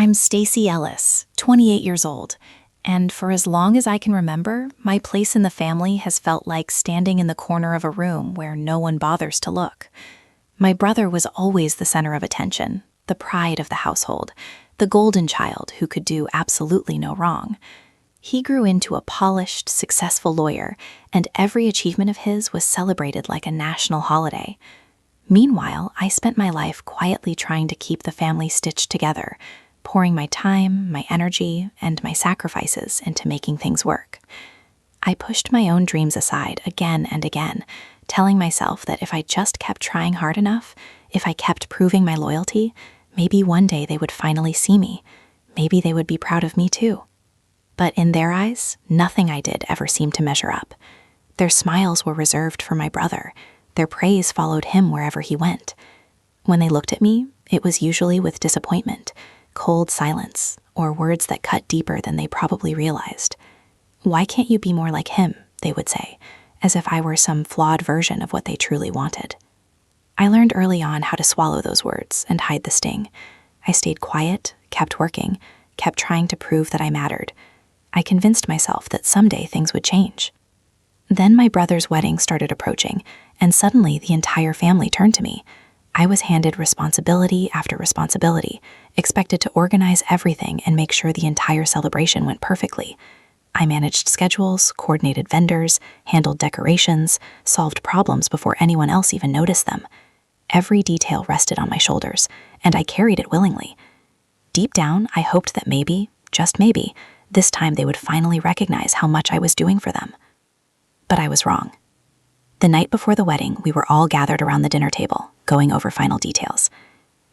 I'm Stacy Ellis, 28 years old, and for as long as I can remember, my place in the family has felt like standing in the corner of a room where no one bothers to look. My brother was always the center of attention, the pride of the household, the golden child who could do absolutely no wrong. He grew into a polished, successful lawyer, and every achievement of his was celebrated like a national holiday. Meanwhile, I spent my life quietly trying to keep the family stitched together, pouring my time, my energy, and my sacrifices into making things work. I pushed my own dreams aside again and again, telling myself that if I just kept trying hard enough, if I kept proving my loyalty, maybe one day they would finally see me. Maybe they would be proud of me too. But in their eyes, nothing I did ever seemed to measure up. Their smiles were reserved for my brother. Their praise followed him wherever he went. When they looked at me, it was usually with disappointment, cold silence, or words that cut deeper than they probably realized. "Why can't you be more like him?" they would say, as if I were some flawed version of what they truly wanted. I learned early on how to swallow those words and hide the sting. I stayed quiet, kept working, kept trying to prove that I mattered. I convinced myself that someday things would change. Then my brother's wedding started approaching, and suddenly the entire family turned to me. I was handed responsibility after responsibility, expected to organize everything and make sure the entire celebration went perfectly. I managed schedules, coordinated vendors, handled decorations, solved problems before anyone else even noticed them. Every detail rested on my shoulders, and I carried it willingly. Deep down, I hoped that maybe, just maybe, this time they would finally recognize how much I was doing for them. But I was wrong. The night before the wedding, we were all gathered around the dinner table, going over final details.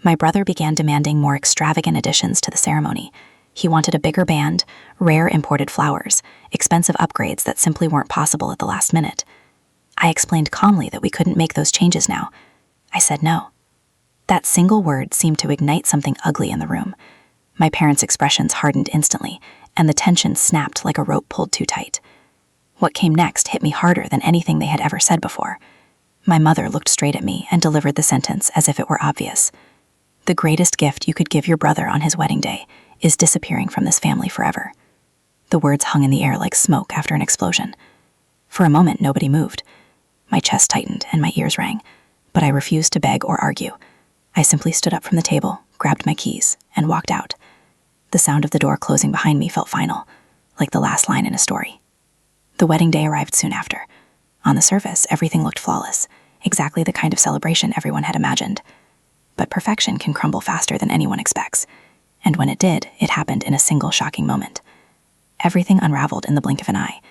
My brother began demanding more extravagant additions to the ceremony. He wanted a bigger band, rare imported flowers, expensive upgrades that simply weren't possible at the last minute. I explained calmly that we couldn't make those changes now. I said no. That single word seemed to ignite something ugly in the room. My parents' expressions hardened instantly, and the tension snapped like a rope pulled too tight. What came next hit me harder than anything they had ever said before. My mother looked straight at me and delivered the sentence as if it were obvious. "The greatest gift you could give your brother on his wedding day is disappearing from this family forever." The words hung in the air like smoke after an explosion. For a moment, nobody moved. My chest tightened and my ears rang, but I refused to beg or argue. I simply stood up from the table, grabbed my keys, and walked out. The sound of the door closing behind me felt final, like the last line in a story. The wedding day arrived soon after. On the surface, everything looked flawless, exactly the kind of celebration everyone had imagined. But perfection can crumble faster than anyone expects, and when it did, it happened in a single shocking moment. Everything unraveled in the blink of an eye.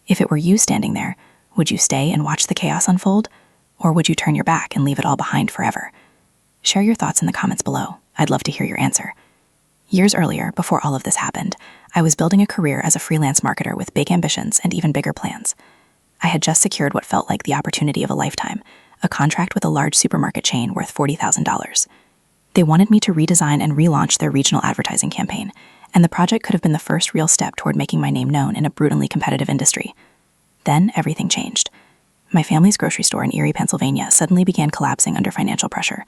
If it were you standing there, would you stay and watch the chaos unfold? Or would you turn your back and leave it all behind forever? Share your thoughts in the comments below. I'd love to hear your answer. Years earlier, before all of this happened, I was building a career as a freelance marketer with big ambitions and even bigger plans. I had just secured what felt like the opportunity of a lifetime, a contract with a large supermarket chain worth $40,000. They wanted me to redesign and relaunch their regional advertising campaign, and the project could have been the first real step toward making my name known in a brutally competitive industry. Then everything changed. My family's grocery store in Erie, Pennsylvania suddenly began collapsing under financial pressure.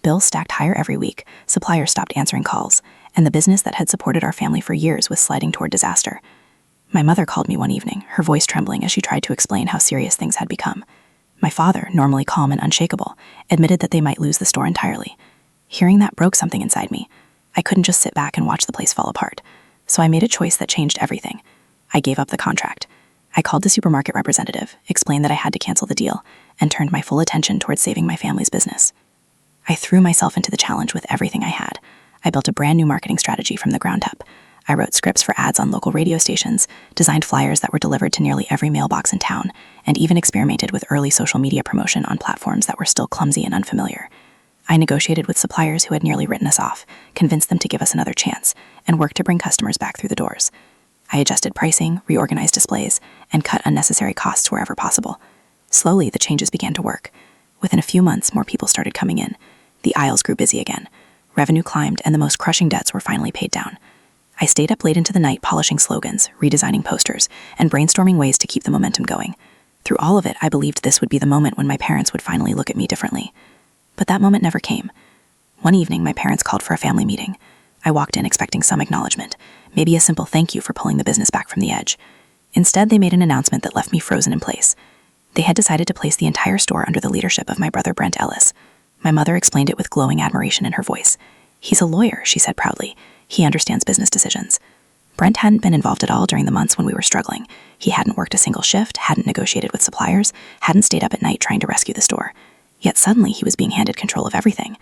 Bills stacked higher every week, suppliers stopped answering calls, and the business that had supported our family for years was sliding toward disaster. My mother called me one evening, her voice trembling as she tried to explain how serious things had become. My father, normally calm and unshakable, admitted that they might lose the store entirely. Hearing that broke something inside me. I couldn't just sit back and watch the place fall apart, so I made a choice that changed everything. I gave up the contract. I called the supermarket representative, explained that I had to cancel the deal, and turned my full attention towards saving my family's business. I threw myself into the challenge with everything I had. I built a brand new marketing strategy from the ground up. I wrote scripts for ads on local radio stations, designed flyers that were delivered to nearly every mailbox in town, and even experimented with early social media promotion on platforms that were still clumsy and unfamiliar. I negotiated with suppliers who had nearly written us off, convinced them to give us another chance, and worked to bring customers back through the doors. I adjusted pricing, reorganized displays, and cut unnecessary costs wherever possible. Slowly, the changes began to work. Within a few months, more people started coming in. The aisles grew busy again. Revenue climbed, and the most crushing debts were finally paid down. I stayed up late into the night polishing slogans, redesigning posters, and brainstorming ways to keep the momentum going. Through all of it, I believed this would be the moment when my parents would finally look at me differently. But that moment never came. One evening, my parents called for a family meeting. I walked in expecting some acknowledgement, maybe a simple thank you for pulling the business back from the edge. Instead, they made an announcement that left me frozen in place. They had decided to place the entire store under the leadership of my brother Brent Ellis. My mother explained it with glowing admiration in her voice. "He's a lawyer," she said proudly. "He understands business decisions." Brent hadn't been involved at all during the months when we were struggling. He hadn't worked a single shift, hadn't negotiated with suppliers, hadn't stayed up at night trying to rescue the store. Yet suddenly he was being handed control of everything.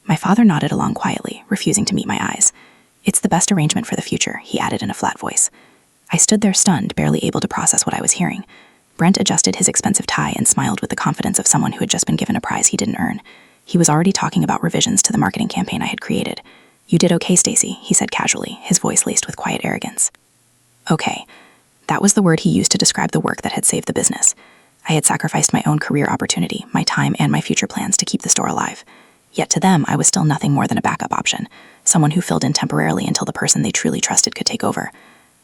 My father nodded along quietly, refusing to meet my eyes. "It's the best arrangement for the future," he added in a flat voice. I stood there stunned, barely able to process what I was hearing. Brent adjusted his expensive tie and smiled with the confidence of someone who had just been given a prize he didn't earn. He was already talking about revisions to the marketing campaign I had created. "You did okay, Stacy," he said casually, his voice laced with quiet arrogance. Okay. That was the word he used to describe the work that had saved the business. I had sacrificed my own career opportunity, my time, and my future plans to keep the store alive. Yet to them, I was still nothing more than a backup option, someone who filled in temporarily until the person they truly trusted could take over.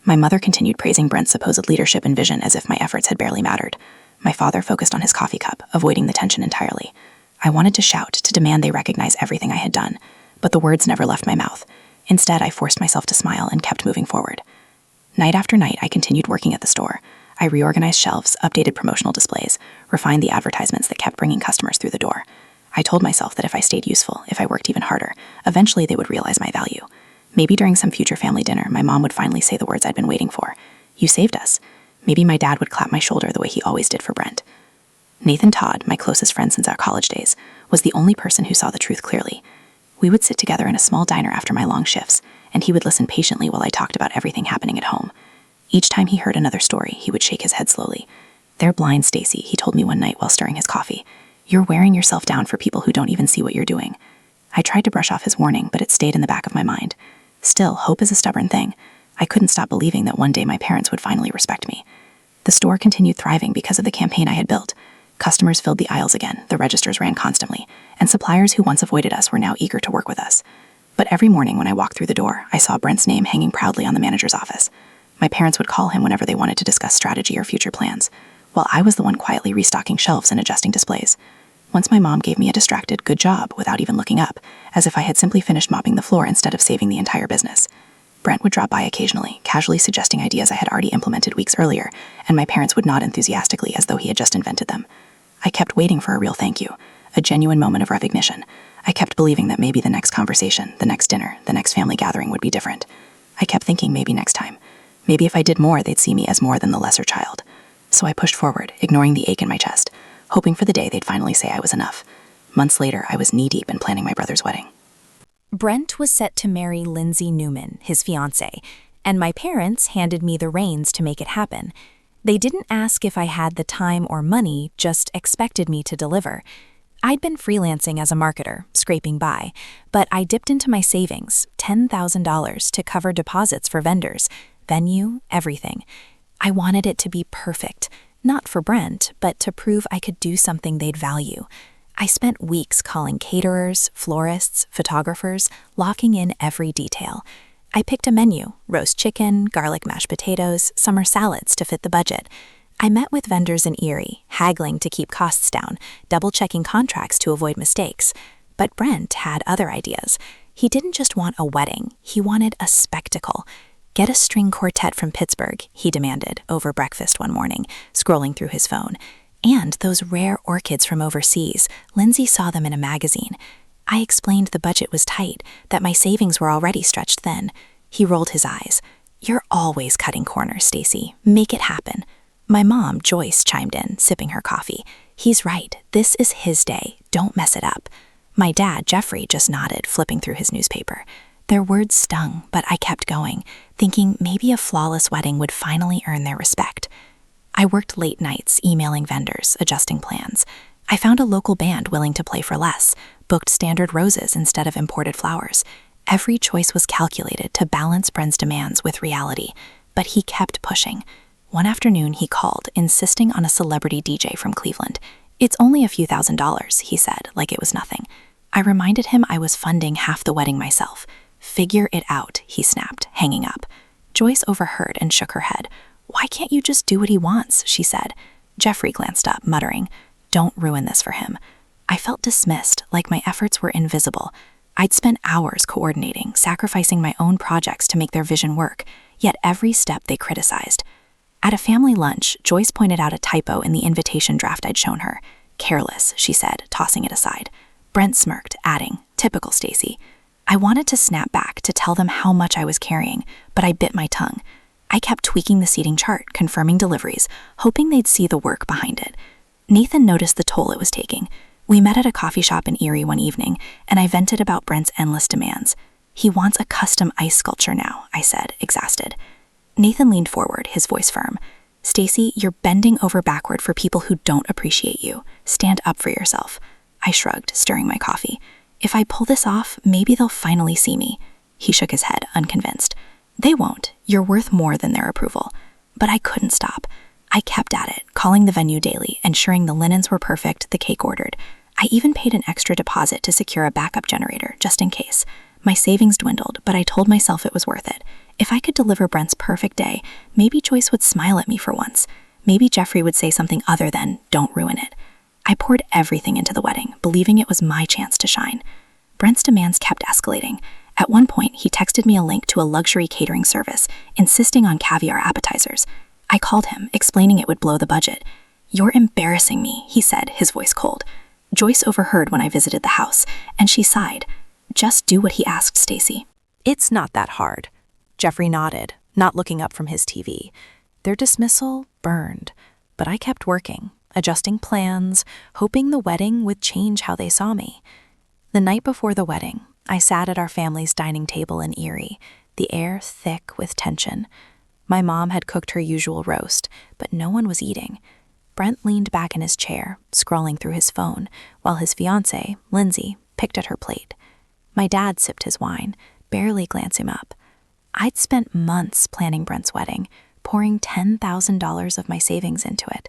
My mother continued praising Brent's supposed leadership and vision as if my efforts had barely mattered. My father focused on his coffee cup, avoiding the tension entirely. I wanted to shout, to demand they recognize everything I had done, but the words never left my mouth. Instead, I forced myself to smile and kept moving forward. Night after night, I continued working at the store. I reorganized shelves, updated promotional displays, refined the advertisements that kept bringing customers through the door. I told myself that if I stayed useful, if I worked even harder, eventually they would realize my value. Maybe during some future family dinner, my mom would finally say the words I'd been waiting for. "You saved us." Maybe my dad would clap my shoulder the way he always did for Brent. Nathan Todd, my closest friend since our college days, was the only person who saw the truth clearly. We would sit together in a small diner after my long shifts, and he would listen patiently while I talked about everything happening at home. Each time he heard another story, he would shake his head slowly. "They're blind, Stacy," he told me one night while stirring his coffee. "You're wearing yourself down for people who don't even see what you're doing." I tried to brush off his warning, but it stayed in the back of my mind. Still, hope is a stubborn thing. I couldn't stop believing that one day my parents would finally respect me. The store continued thriving because of the campaign I had built. Customers filled the aisles again, the registers ran constantly, and suppliers who once avoided us were now eager to work with us. But every morning when I walked through the door, I saw Brent's name hanging proudly on the manager's office. My parents would call him whenever they wanted to discuss strategy or future plans, while I was the one quietly restocking shelves and adjusting displays. Once my mom gave me a distracted "good job" without even looking up, as if I had simply finished mopping the floor instead of saving the entire business. Brent would drop by occasionally, casually suggesting ideas I had already implemented weeks earlier, and my parents would nod enthusiastically as though he had just invented them. I kept waiting for a real thank you, a genuine moment of recognition. I kept believing that maybe the next conversation, the next dinner, the next family gathering would be different. I kept thinking maybe next time. Maybe if I did more, they'd see me as more than the lesser child. So I pushed forward, ignoring the ache in my chest, hoping for the day they'd finally say I was enough. Months later, I was knee-deep in planning my brother's wedding. Brent was set to marry Lindsay Newman, his fiancée, and my parents handed me the reins to make it happen. They didn't ask if I had the time or money, just expected me to deliver. I'd been freelancing as a marketer, scraping by, but I dipped into my savings, $10,000, to cover deposits for vendors, venue, everything. I wanted it to be perfect, not for Brent, but to prove I could do something they'd value. I spent weeks calling caterers, florists, photographers, locking in every detail. I picked a menu: roast chicken, garlic mashed potatoes, summer salads to fit the budget. I met with vendors in Erie, haggling to keep costs down, double-checking contracts to avoid mistakes. But Brent had other ideas. He didn't just want a wedding, he wanted a spectacle. "Get a string quartet from Pittsburgh," he demanded over breakfast one morning, scrolling through his phone. "And those rare orchids from overseas. Lindsay saw them in a magazine." I explained the budget was tight, that my savings were already stretched thin. He rolled his eyes. "You're always cutting corners, Stacy. Make it happen." My mom, Joyce, chimed in, sipping her coffee. "He's right. This is his day. Don't mess it up." My dad, Jeffrey, just nodded, flipping through his newspaper. Their words stung, but I kept going, thinking maybe a flawless wedding would finally earn their respect. I worked late nights, emailing vendors, adjusting plans. I found a local band willing to play for less, booked standard roses instead of imported flowers. Every choice was calculated to balance Brent's demands with reality, but he kept pushing. One afternoon he called, insisting on a celebrity DJ from Cleveland. "It's only a few $1,000s, he said, like it was nothing. I reminded him I was funding half the wedding myself. "Figure it out," he snapped, hanging up. Joyce overheard and shook her head. "Why can't you just do what he wants?" she said. Jeffrey glanced up, muttering, "Don't ruin this for him." I felt dismissed, like my efforts were invisible. I'd spent hours coordinating, sacrificing my own projects to make their vision work, yet every step they criticized. At a family lunch, Joyce pointed out a typo in the invitation draft I'd shown her. "Careless," she said, tossing it aside. Brent smirked, adding, "Typical Stacy." I wanted to snap back to tell them how much I was carrying, but I bit my tongue. I kept tweaking the seating chart, confirming deliveries, hoping they'd see the work behind it. Nathan noticed the toll it was taking. We met at a coffee shop in Erie one evening, and I vented about Brent's endless demands. "He wants a custom ice sculpture now," I said, exhausted. Nathan leaned forward, his voice firm. "Stacy, you're bending over backward for people who don't appreciate you. Stand up for yourself." I shrugged, stirring my coffee. "If I pull this off, maybe they'll finally see me." He shook his head, unconvinced. "They won't. You're worth more than their approval." But I couldn't stop. I kept at it, calling the venue daily, ensuring the linens were perfect, the cake ordered. I even paid an extra deposit to secure a backup generator, just in case. My savings dwindled, but I told myself it was worth it. If I could deliver Brent's perfect day, maybe Joyce would smile at me for once. Maybe Jeffrey would say something other than, "Don't ruin it." I poured everything into the wedding, believing it was my chance to shine. Brent's demands kept escalating. At one point, he texted me a link to a luxury catering service, insisting on caviar appetizers. I called him, explaining it would blow the budget. "You're embarrassing me," he said, his voice cold. Joyce overheard when I visited the house, and she sighed. "Just do what he asked, Stacy." "It's not that hard." Jeffrey nodded, not looking up from his TV. Their dismissal burned, but I kept working, adjusting plans, hoping the wedding would change how they saw me. The night before the wedding, I sat at our family's dining table in Erie, the air thick with tension. My mom had cooked her usual roast, but no one was eating. Brent leaned back in his chair, scrolling through his phone, while his fiancée, Lindsay, picked at her plate. My dad sipped his wine, barely glancing up. I'd spent months planning Brent's wedding, pouring $10,000 of my savings into it.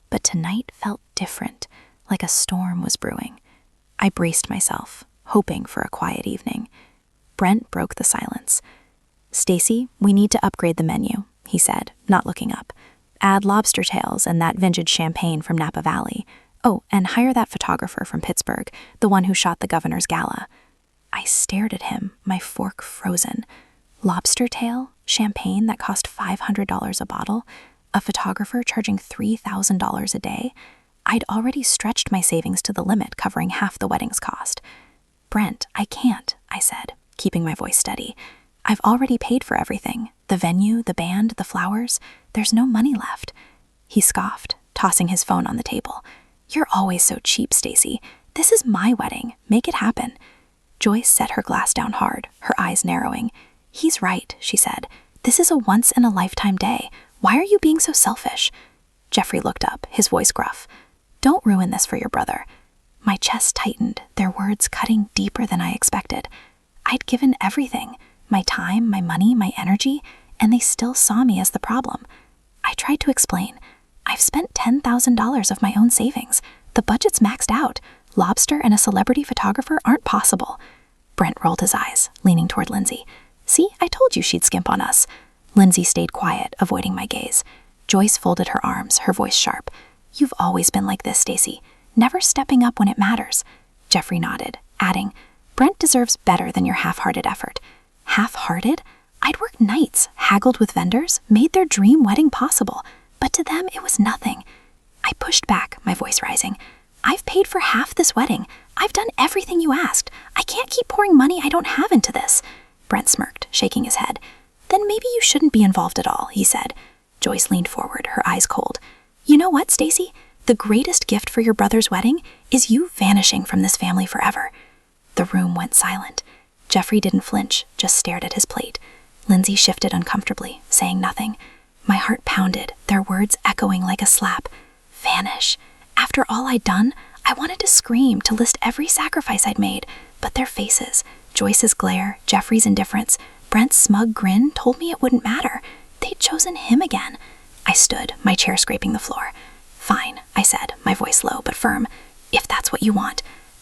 But tonight felt different, like a storm was brewing. I braced myself, hoping for a quiet evening. Brent broke the silence. "Stacy, we need to upgrade the menu," he said, not looking up. "Add lobster tails and that vintage champagne from Napa Valley. Oh, and hire that photographer from Pittsburgh, the one who shot the governor's gala." I stared at him, my fork frozen. Lobster tail? Champagne that cost $500 a bottle? A photographer charging $3,000 a day? I'd already stretched my savings to the limit, covering half the wedding's cost. "Brent, I can't," I said, keeping my voice steady. "I've already paid for everything. The venue, the band, the flowers. There's no money left." He scoffed, tossing his phone on the table. "You're always so cheap, Stacy. This is my wedding. Make it happen." Joyce set her glass down hard, her eyes narrowing. "He's right," she said. "This is a once-in-a-lifetime day. Why are you being so selfish?" Jeffrey looked up, his voice gruff. "Don't ruin this for your brother." My chest tightened, their words cutting deeper than I expected. I'd given everything, my time, my money, my energy, and they still saw me as the problem. I tried to explain. "I've spent $10,000 of my own savings. The budget's maxed out. Lobster and a celebrity photographer aren't possible." Brent rolled his eyes, leaning toward Lindsay. "See, I told you she'd skimp on us." Lindsay stayed quiet, avoiding my gaze. Joyce folded her arms, her voice sharp. "You've always been like this, Stacy. Never stepping up when it matters." Jeffrey nodded, adding, "Brent deserves better than your half-hearted effort." Half-hearted? I'd worked nights, haggled with vendors, made their dream wedding possible. But to them, it was nothing. I pushed back, my voice rising. "I've paid for half this wedding. I've done everything you asked. I can't keep pouring money I don't have into this." Brent smirked, shaking his head. "Then maybe you shouldn't be involved at all," he said. Joyce leaned forward, her eyes cold. "You know what, Stacy? The greatest gift for your brother's wedding is you vanishing from this family forever." The room went silent. Jeffrey didn't flinch, just stared at his plate. Lindsay shifted uncomfortably, saying nothing. My heart pounded, their words echoing like a slap. Vanish. After all I'd done, I wanted to scream, to list every sacrifice I'd made. But their faces, Joyce's glare, Jeffrey's indifference, Brent's smug grin told me it wouldn't matter. They'd chosen him again. I stood, my chair scraping the floor. "Fine," I said, my voice low but firm. "If that's what you want."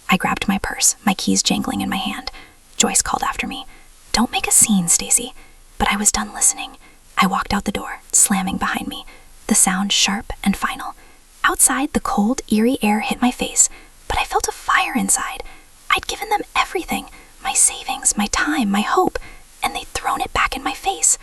I grabbed my purse, my keys jangling in my hand. Joyce called after me. "Don't make a scene, Stacy." But I was done listening. I walked out the door, slamming behind me, the sound sharp and final. Outside, the cold, eerie air hit my face, but I felt a fire inside. I'd given them everything. My savings, my time, my hope, and they'd thrown it back in my face.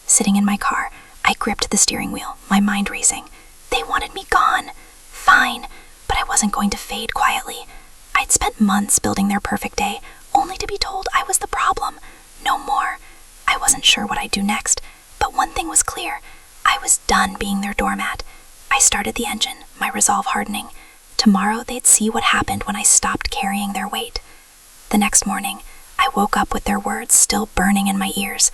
Sitting in my car, I gripped the steering wheel, my mind racing. They wanted me gone. Fine, but I wasn't going to fade quietly. I'd spent months building their perfect day, only to be told I was the problem. No more. I wasn't sure what I'd do next, but one thing was clear. I was done being their doormat. I started the engine, my resolve hardening. Tomorrow they'd see what happened when I stopped carrying their weight. The next morning, I woke up with their words still burning in my ears.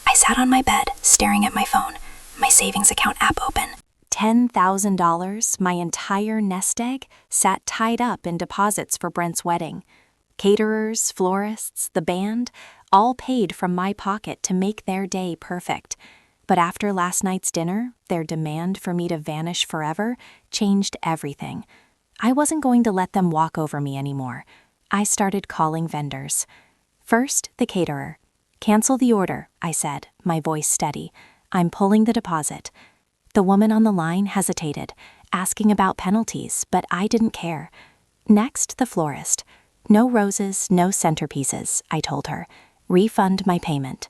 I sat on my bed, staring at my phone, my savings account app open. $10,000, my entire nest egg, sat tied up in deposits for Brent's wedding. Caterers, florists, the band, all paid from my pocket to make their day perfect. But after last night's dinner, their demand for me to vanish forever changed everything. I wasn't going to let them walk over me anymore. I started calling vendors. First, the caterer. "Cancel the order," I said, my voice steady. "I'm pulling the deposit." The woman on the line hesitated, asking about penalties, but I didn't care. Next, the florist. "No roses, no centerpieces," I told her. "Refund my payment."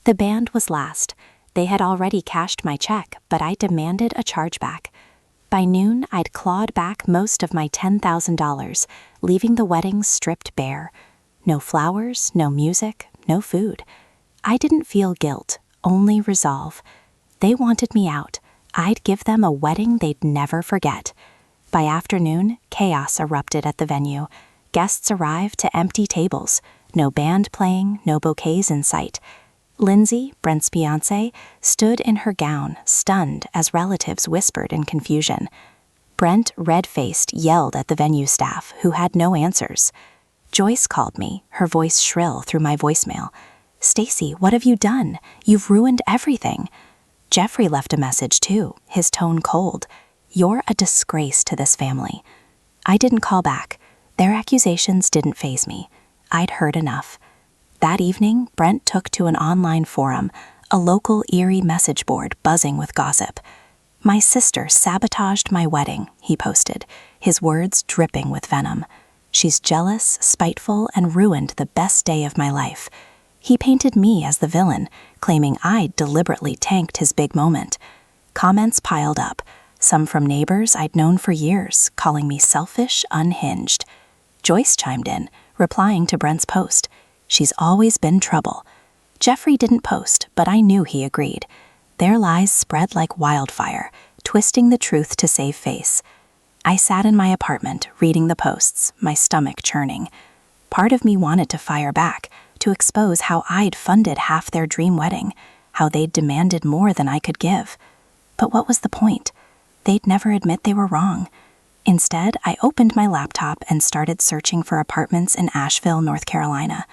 The band was last. They had already cashed my check, but I demanded a chargeback. By noon, I'd clawed back most of my $10,000, leaving the wedding stripped bare. No flowers, no music, no food. I didn't feel guilt, only resolve. They wanted me out. I'd give them a wedding they'd never forget. By afternoon, chaos erupted at the venue. Guests arrived to empty tables. No band playing, no bouquets in sight. Lindsay, Brent's fiancée, stood in her gown, stunned as relatives whispered in confusion. Brent, red-faced, yelled at the venue staff, who had no answers. Joyce called me, her voice shrill through my voicemail. "Stacy, what have you done? You've ruined everything." Jeffrey left a message too, his tone cold. "You're a disgrace to this family." I didn't call back. Their accusations didn't faze me. I'd heard enough. That evening, Brent took to an online forum, a local Erie message board buzzing with gossip. "My sister sabotaged my wedding," he posted, his words dripping with venom. "She's jealous, spiteful, and ruined the best day of my life." He painted me as the villain, claiming I'd deliberately tanked his big moment. Comments piled up, some from neighbors I'd known for years, calling me selfish, unhinged. Joyce chimed in, replying to Brent's post. "She's always been trouble." Jeffrey didn't post, but I knew he agreed. Their lies spread like wildfire, twisting the truth to save face. I sat in my apartment, reading the posts, my stomach churning. Part of me wanted to fire back, to expose how I'd funded half their dream wedding, how they'd demanded more than I could give. But what was the point? They'd never admit they were wrong. Instead, I opened my laptop and started searching for apartments in Asheville, North Carolina.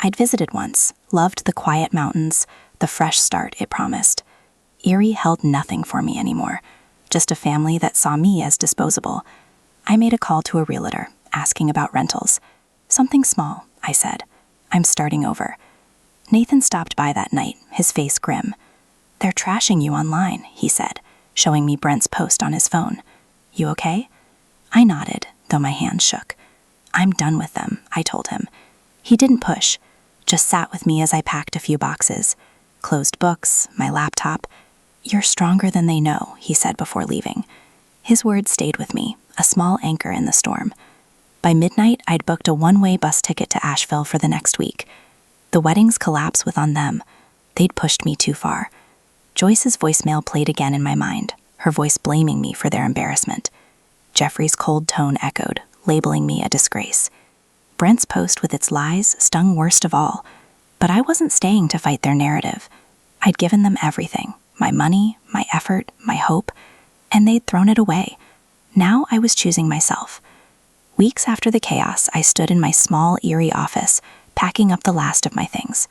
I'd visited once, loved the quiet mountains, the fresh start it promised. Erie held nothing for me anymore, just a family that saw me as disposable. I made a call to a realtor, asking about rentals. "Something small," I said. "I'm starting over." Nathan stopped by that night, his face grim. "They're trashing you online," he said, showing me Brent's post on his phone. "You okay?" I nodded, though my hands shook. "I'm done with them," I told him. He didn't push, just sat with me as I packed a few boxes. Closed books, my laptop. "You're stronger than they know," he said before leaving. His words stayed with me, a small anchor in the storm. By midnight, I'd booked a one-way bus ticket to Asheville for the next week. The wedding's collapse was on them. They'd pushed me too far. Joyce's voicemail played again in my mind, her voice blaming me for their embarrassment. Jeffrey's cold tone echoed, labeling me a disgrace. Brent's post with its lies stung worst of all, but I wasn't staying to fight their narrative. I'd given them everything, my money, my effort, my hope, and they'd thrown it away. Now I was choosing myself. Weeks after the chaos, I stood in my small, Erie office, packing up the last of my things.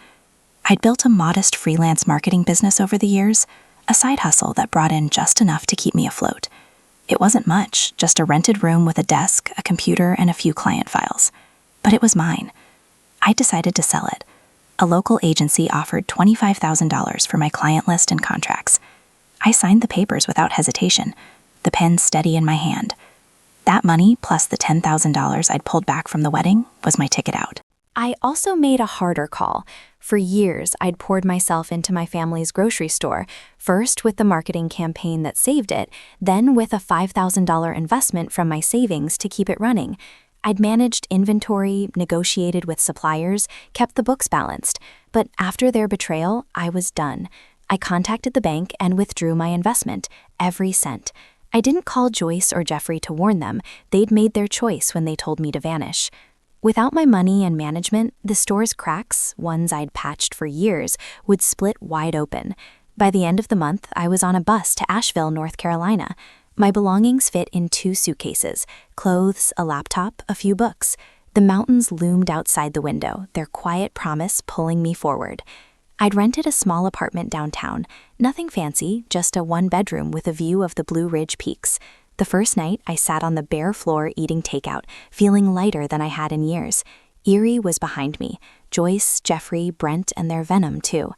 I'd built a modest freelance marketing business over the years, a side hustle that brought in just enough to keep me afloat. It wasn't much, just a rented room with a desk, a computer, and a few client files. But it was mine. I decided to sell it. A local agency offered $25,000 for my client list and contracts. I signed the papers without hesitation, the pen steady in my hand. That money, plus the $10,000 I'd pulled back from the wedding, was my ticket out. I also made a harder call. For years, I'd poured myself into my family's grocery store, first with the marketing campaign that saved it, then with a $5,000 investment from my savings to keep it running. I'd managed inventory, negotiated with suppliers, kept the books balanced. But after their betrayal, I was done. I contacted the bank and withdrew my investment, every cent. I didn't call Joyce or Jeffrey to warn them. They'd made their choice when they told me to vanish. Without my money and management, the store's cracks, ones I'd patched for years, would split wide open. By the end of the month, I was on a bus to Asheville, North Carolina. My belongings fit in 2 suitcases, clothes, a laptop, a few books. The mountains loomed outside the window, their quiet promise pulling me forward. I'd rented a small apartment downtown, nothing fancy, just a 1-bedroom with a view of the Blue Ridge Peaks. The first night, I sat on the bare floor eating takeout, feeling lighter than I had in years. Erie was behind me, Joyce, Jeffrey, Brent, and their venom, too.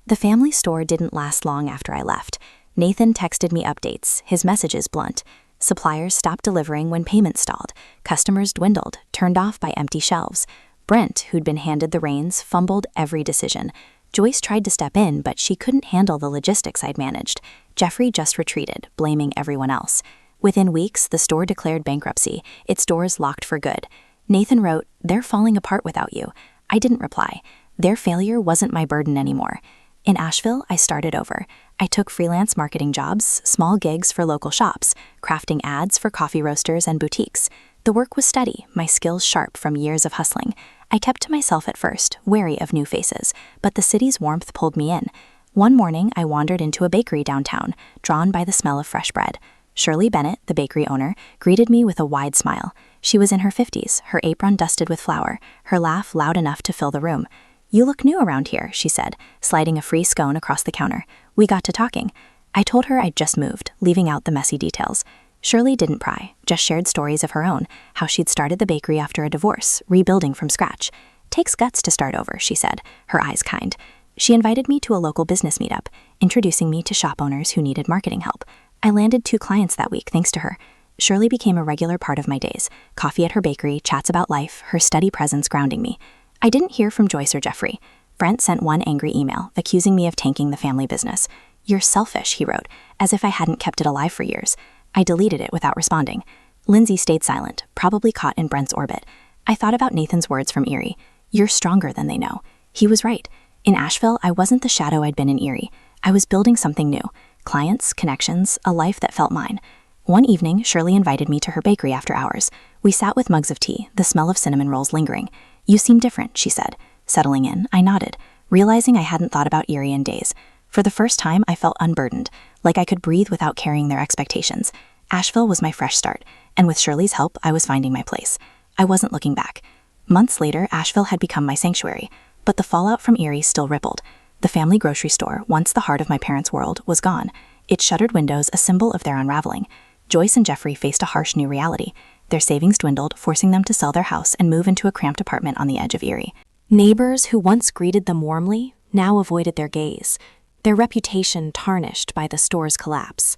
The family store didn't last long after I left. Nathan texted me updates, his messages blunt. Suppliers stopped delivering when payments stalled. Customers dwindled, turned off by empty shelves. Brent, who'd been handed the reins, fumbled every decision. Joyce tried to step in, but she couldn't handle the logistics I'd managed. Jeffrey just retreated, blaming everyone else. Within weeks, the store declared bankruptcy, its doors locked for good. Nathan wrote, "They're falling apart without you." I didn't reply. Their failure wasn't my burden anymore. In Asheville, I started over. I took freelance marketing jobs, small gigs for local shops, crafting ads for coffee roasters and boutiques. The work was steady, my skills sharp from years of hustling. I kept to myself at first, wary of new faces, but the city's warmth pulled me in. One morning, I wandered into a bakery downtown, drawn by the smell of fresh bread. Shirley Bennett, the bakery owner, greeted me with a wide smile. She was in her 50s, her apron dusted with flour, her laugh loud enough to fill the room. "You look new around here," she said, sliding a free scone across the counter. We got to talking. I told her I'd just moved, leaving out the messy details. Shirley didn't pry, just shared stories of her own, how she'd started the bakery after a divorce, rebuilding from scratch. "Takes guts to start over," she said, her eyes kind. She invited me to a local business meetup, introducing me to shop owners who needed marketing help. I landed 2 clients that week thanks to her. Shirley became a regular part of my days. Coffee at her bakery, chats about life, her steady presence grounding me. I didn't hear from Joyce or Jeffrey. Brent sent one angry email, accusing me of tanking the family business. "You're selfish," he wrote, as if I hadn't kept it alive for years. I deleted it without responding. Lindsay stayed silent, probably caught in Brent's orbit. I thought about Nathan's words from Erie. "You're stronger than they know." He was right. In Asheville, I wasn't the shadow I'd been in Erie. I was building something new. Clients, connections, a life that felt mine. One evening, Shirley invited me to her bakery after hours. We sat with mugs of tea, the smell of cinnamon rolls lingering. "You seem different," she said. Settling in, I nodded, realizing I hadn't thought about Erie in days. For the first time, I felt unburdened, like I could breathe without carrying their expectations. Asheville was my fresh start, and with Shirley's help, I was finding my place. I wasn't looking back. Months later, Asheville had become my sanctuary, but the fallout from Erie still rippled. The family grocery store, once the heart of my parents' world, was gone. Its shuttered windows a symbol of their unraveling. Joyce and Jeffrey faced a harsh new reality. Their savings dwindled, forcing them to sell their house and move into a cramped apartment on the edge of Erie. Neighbors who once greeted them warmly now avoided their gaze, their reputation tarnished by the store's collapse.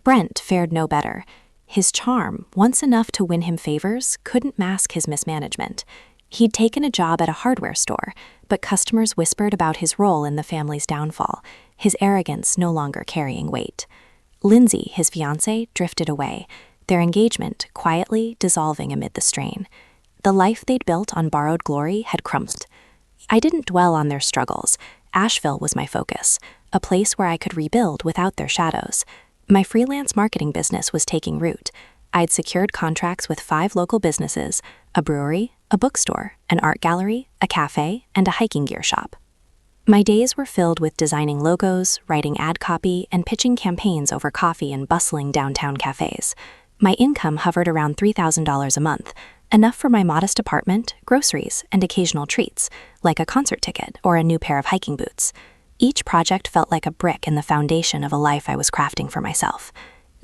Brent fared no better. His charm, once enough to win him favors, couldn't mask his mismanagement. He'd taken a job at a hardware store, but customers whispered about his role in the family's downfall, his arrogance no longer carrying weight. Lindsay, his fiancée, drifted away, their engagement quietly dissolving amid the strain. The life they'd built on borrowed glory had crumbled. I didn't dwell on their struggles. Asheville was my focus, a place where I could rebuild without their shadows. My freelance marketing business was taking root. I'd secured contracts with 5 local businesses, a brewery, a bookstore, an art gallery, a cafe, and a hiking gear shop. My days were filled with designing logos, writing ad copy, and pitching campaigns over coffee in bustling downtown cafes. My income hovered around $3,000 a month, enough for my modest apartment, groceries, and occasional treats, like a concert ticket or a new pair of hiking boots. Each project felt like a brick in the foundation of a life I was crafting for myself.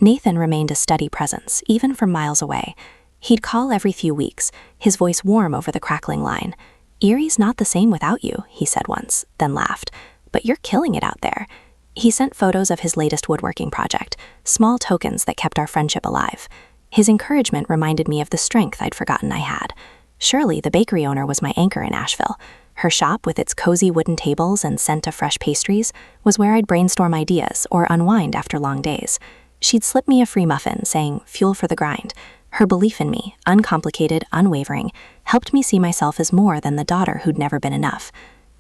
Nathan remained a steady presence, even from miles away. He'd call every few weeks, his voice warm over the crackling line. "Erie's not the same without you," he said once, then laughed. "But you're killing it out there." He sent photos of his latest woodworking project, small tokens that kept our friendship alive. His encouragement reminded me of the strength I'd forgotten I had. Shirley, the bakery owner, was my anchor in Asheville. Her shop, with its cozy wooden tables and scent of fresh pastries, was where I'd brainstorm ideas or unwind after long days. She'd slip me a free muffin, saying, "Fuel for the grind." Her belief in me, uncomplicated, unwavering, helped me see myself as more than the daughter who'd never been enough.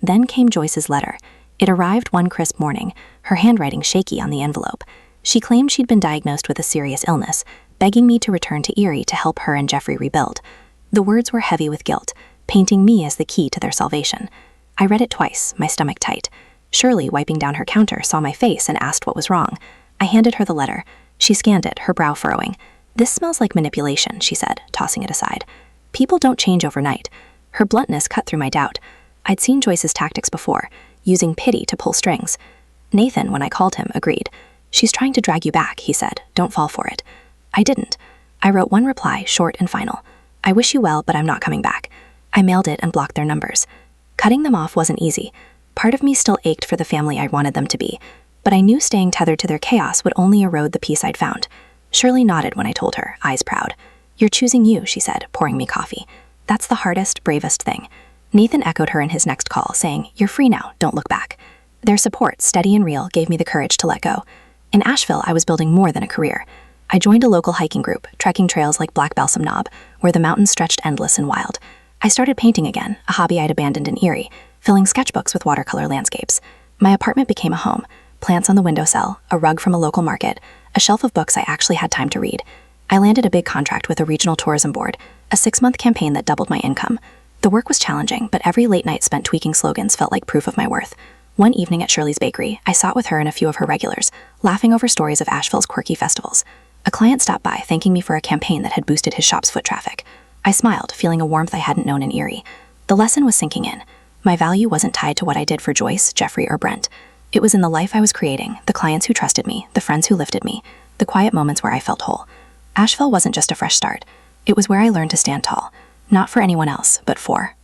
Then came Joyce's letter. It arrived one crisp morning, her handwriting shaky on the envelope. She claimed she'd been diagnosed with a serious illness, begging me to return to Erie to help her and Jeffrey rebuild. The words were heavy with guilt, painting me as the key to their salvation. I read it twice, my stomach tight. Shirley, wiping down her counter, saw my face and asked what was wrong. I handed her the letter. She scanned it, her brow furrowing. "This smells like manipulation," she said, tossing it aside. "People don't change overnight." Her bluntness cut through my doubt. I'd seen Joyce's tactics before, using pity to pull strings. Nathan, when I called him, agreed. "She's trying to drag you back," he said. "Don't fall for it." I didn't. I wrote one reply, short and final. "I wish you well, but I'm not coming back." I mailed it and blocked their numbers. Cutting them off wasn't easy. Part of me still ached for the family I wanted them to be, but I knew staying tethered to their chaos would only erode the peace I'd found. Shirley nodded when I told her, eyes proud. "You're choosing you," she said, pouring me coffee. "That's the hardest, bravest thing." Nathan echoed her in his next call, saying, "You're free now, don't look back." Their support, steady and real, gave me the courage to let go. In Asheville, I was building more than a career. I joined a local hiking group, trekking trails like Black Balsam Knob, where the mountains stretched endless and wild. I started painting again, a hobby I'd abandoned in Erie, filling sketchbooks with watercolor landscapes. My apartment became a home, plants on the windowsill, a rug from a local market, a shelf of books I actually had time to read. I landed a big contract with a regional tourism board, a 6-month campaign that doubled my income. The work was challenging, but every late night spent tweaking slogans felt like proof of my worth. One evening at Shirley's Bakery, I sat with her and a few of her regulars, laughing over stories of Asheville's quirky festivals. A client stopped by, thanking me for a campaign that had boosted his shop's foot traffic. I smiled, feeling a warmth I hadn't known in Erie. The lesson was sinking in. My value wasn't tied to what I did for Joyce, Jeffrey, or Brent. It was in the life I was creating, the clients who trusted me, the friends who lifted me, the quiet moments where I felt whole. Asheville wasn't just a fresh start. It was where I learned to stand tall, not for anyone else, but for